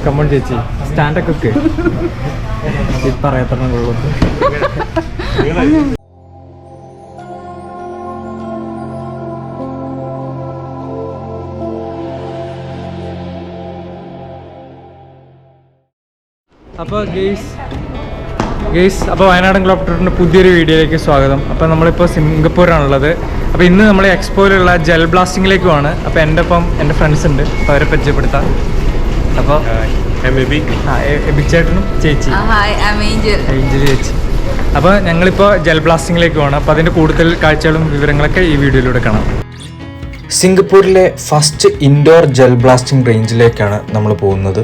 Come on ചേച്ചി സ്റ്റാൻഡൊക്കെ ഒക്കെ പറയത്തണം കൊള്ളു. അപ്പോൾ അപ്പോൾ വയനാടൻ ഗ്ലോബ് പുതിയൊരു വീഡിയോയിലേക്ക് സ്വാഗതം. അപ്പോൾ നമ്മളിപ്പോൾ സിംഗപ്പൂരാണുള്ളത്. അപ്പോൾ ഇന്ന് നമ്മൾ എക്സ്പോയിലുള്ള ജെൽ ബ്ലാസ്റ്റിങ്ങിലേക്ക് പോവാണ്. അപ്പോൾ എൻ്റെ ഒപ്പം എൻ്റെ ഫ്രണ്ട്സ് ഉണ്ട്, അപ്പോൾ അവരെ പരിചയപ്പെടുത്താം. അപ്പോൾ ചേട്ടനും ചേച്ചി ഏഞ്ചൽ ചേച്ചി. അപ്പോൾ ഞങ്ങളിപ്പോൾ ജെൽ ബ്ലാസ്റ്റിങ്ങിലേക്ക് പോവാണ്. അപ്പോൾ അതിൻ്റെ കൂടുതൽ കാഴ്ചകളും വിവരങ്ങളൊക്കെ ഈ വീഡിയോയിലൂടെ കാണാം. സിംഗപ്പൂരിലെ ഫസ്റ്റ് ഇൻഡോർ ജെൽ ബ്ലാസ്റ്റിംഗ് റേഞ്ചിലേക്കാണ് നമ്മൾ പോകുന്നത്.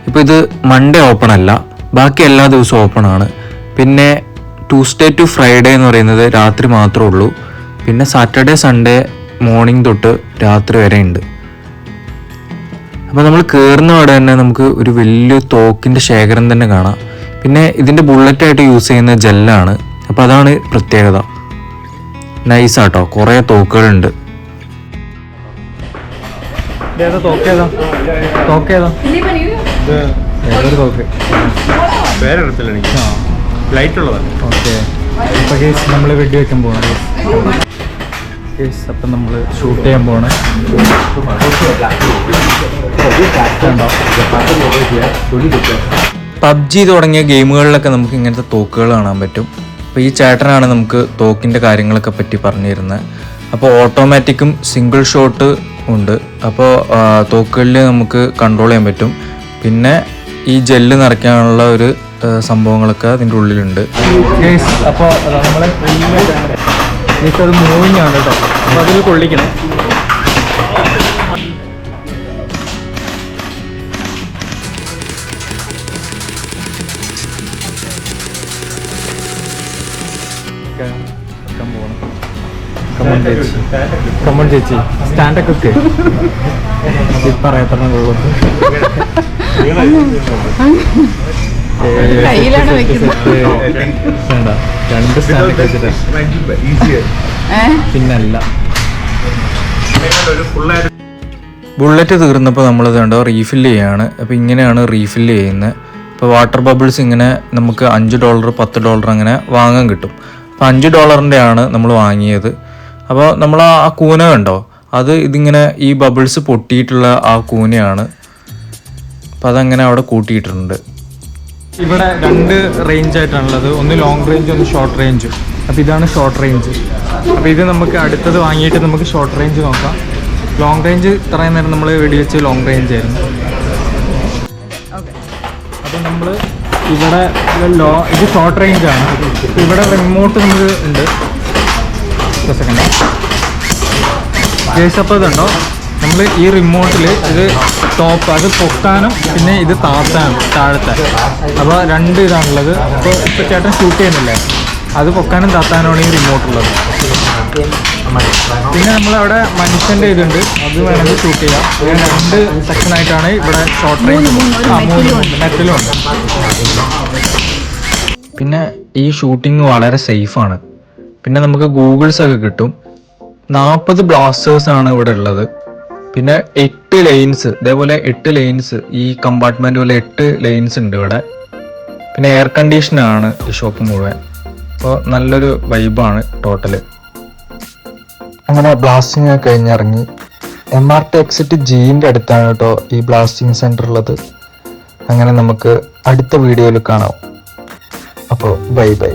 ഇപ്പോൾ ഇത് മൺഡേ ഓപ്പൺ അല്ല, ബാക്കി എല്ലാ ദിവസവും ഓപ്പൺ ആണ്. പിന്നെ ട്യൂസ്ഡേ ടു ഫ്രൈഡേ എന്ന് പറയുന്നത് രാത്രി മാത്രമേ ഉള്ളൂ. പിന്നെ സാറ്റർഡേ സൺഡേ മോർണിംഗ് തൊട്ട് രാത്രി വരെ ഉണ്ട്. അപ്പോൾ നമ്മൾ കയറുന്ന അവിടെ തന്നെ നമുക്ക് ഒരു വലിയ തോക്കിൻ്റെ ശേഖരം തന്നെ കാണാം. പിന്നെ ഇതിൻ്റെ ബുള്ളറ്റായിട്ട് യൂസ് ചെയ്യുന്ന ജെല്ലാണ്. അപ്പോൾ അതാണ് പ്രത്യേകത. നൈസാട്ടോ, കുറേ തോക്കുകളുണ്ട്. തോക്കേതാ ഏതൊരു തോക്ക് വേറെ ഇടത്തില്ല എനിക്ക് ലൈറ്റ് ഉള്ളതാണ്. ഓക്കെ. അപ്പോൾ കേസ് നമ്മൾ വെടി വെക്കാൻ പോകണം. കേസ് അപ്പം നമ്മൾ ഷൂട്ട് ചെയ്യാൻ പോകണം. പബ്ജി തുടങ്ങിയ ഗെയിമുകളിലൊക്കെ നമുക്ക് ഇങ്ങനത്തെ തോക്കുകൾ കാണാൻ പറ്റും. അപ്പോൾ ഈ ചേട്ടനാണ് നമുക്ക് തോക്കിൻ്റെ കാര്യങ്ങളൊക്കെ പറ്റി പറഞ്ഞു തരുന്നത്. അപ്പോൾ ഓട്ടോമാറ്റിക്കും സിംഗിൾ ഷോട്ട് ഉണ്ട്. അപ്പോൾ തോക്കുകളിൽ നമുക്ക് കൺട്രോൾ ചെയ്യാൻ പറ്റും. പിന്നെ ഈ ജെല്ല് നിറയ്ക്കാനുള്ള ഒരു സംഭവങ്ങളൊക്കെ അതിൻ്റെ ഉള്ളിലുണ്ട്. അപ്പോൾ നമ്മൾ അത് മൂവിങ് ആണ് കേട്ടോ. അപ്പോൾ അതിൽ കൊള്ളിക്കണം. കമ്മൺ ചേച്ചി സ്റ്റാൻഡൊക്കെ ഒക്കെ പറയത്തണം കൊള്ളു. രണ്ട് സ്റ്റാൻഡൊക്കെ വെച്ചിട്ട് പിന്നല്ല. ബുള്ളറ്റ് തീർന്നപ്പോൾ നമ്മളിത് കണ്ടോ റീഫില്ല് ചെയ്യാണ്. അപ്പോൾ ഇങ്ങനെയാണ് റീഫില്ല് ചെയ്യുന്നത്. ഇപ്പോൾ വാട്ടർ ബബിൾസ് ഇങ്ങനെ നമുക്ക് $5 $10 അങ്ങനെ വാങ്ങാൻ കിട്ടും. അപ്പോൾ $5 ആണ് നമ്മൾ വാങ്ങിയത്. അപ്പോൾ നമ്മൾ ആ കൂന കണ്ടോ, അത് ഇതിങ്ങനെ ഈ ബബിൾസ് പൊട്ടിയിട്ടുള്ള ആ കൂനയാണ്. അപ്പോൾ അതങ്ങനെ അവിടെ കൂട്ടിയിട്ടുണ്ട്. ഇവിടെ രണ്ട് റേഞ്ച് ആയിട്ടാണുള്ളത്. ഒന്ന് ലോങ് റേഞ്ച്, ഒന്ന് ഷോർട്ട് റേഞ്ച്. അപ്പോൾ ഇതാണ് ഷോർട്ട് റേഞ്ച്. അപ്പോൾ ഇത് നമുക്ക് അടുത്തത് വാങ്ങിയിട്ട് നമുക്ക് ഷോർട്ട് റേഞ്ച് നോക്കാം. ലോങ് റേഞ്ച് ഇത്രയും നേരം നമ്മൾ വെടിവെച്ച് ലോങ് റേഞ്ച് ആയിരുന്നു. അപ്പോൾ നമ്മൾ ഇവിടെ ഇത് ഷോർട്ട് റേഞ്ചാണ്. അപ്പോൾ ഇവിടെ റിമോട്ട് നമുക്ക് ഉണ്ട്. Second case. അപ്പോൾ ഇതുണ്ടോ, നമ്മൾ ഈ റിമോട്ടിൽ ഇത് ടോപ്പ് അത് പൊക്കാനും പിന്നെ ഇത് താത്താനും താഴത്തെ. അപ്പോൾ രണ്ട് ഇതാണുള്ളത്. അപ്പോൾ ഇപ്പോൾ ചേട്ടൻ ഷൂട്ട് ചെയ്യുന്നില്ലേ, അത് പൊക്കാനും താത്താനുമാണ് ഈ റിമോട്ടുള്ളത്. പിന്നെ നമ്മളവിടെ മനുഷ്യൻ്റെ ഇതുണ്ട്, അത് വേണമെങ്കിൽ ഷൂട്ട് ചെയ്യാം. അങ്ങനെ രണ്ട് സെക്ഷനായിട്ടാണ് ഇവിടെ ഷോർട്ട് റേഞ്ച്. നെറ്റിലും ഉണ്ട്. പിന്നെ ഈ ഷൂട്ടിങ് വളരെ സേഫാണ്. പിന്നെ നമുക്ക് ഗൂഗിൾസൊക്കെ കിട്ടും. 40 ബ്ലാസ്റ്റേഴ്സാണ് ഇവിടെ ഉള്ളത്. പിന്നെ 8 ലൈൻസ്, ഇതേപോലെ 8 ലൈൻസ്, ഈ കമ്പാർട്ട്മെൻറ്റ് പോലെ 8 ലൈൻസ് ഉണ്ട് ഇവിടെ. പിന്നെ എയർ കണ്ടീഷനാണ് ഈ ഷോപ്പ് മുഴുവൻ. അപ്പോൾ നല്ലൊരു വൈബാണ് ടോട്ടല്. അങ്ങനെ ബ്ലാസ്റ്റിംഗ് ഒക്കെ കഴിഞ്ഞിറങ്ങി. MRT എക്സിറ്റ് Gൻ്റെ അടുത്താണ് കേട്ടോ ഈ ബ്ലാസ്റ്റിംഗ് സെൻറ്റർ ഉള്ളത്. അങ്ങനെ നമുക്ക് അടുത്ത വീഡിയോയിൽ കാണാം. അപ്പോൾ ബൈ ബൈ.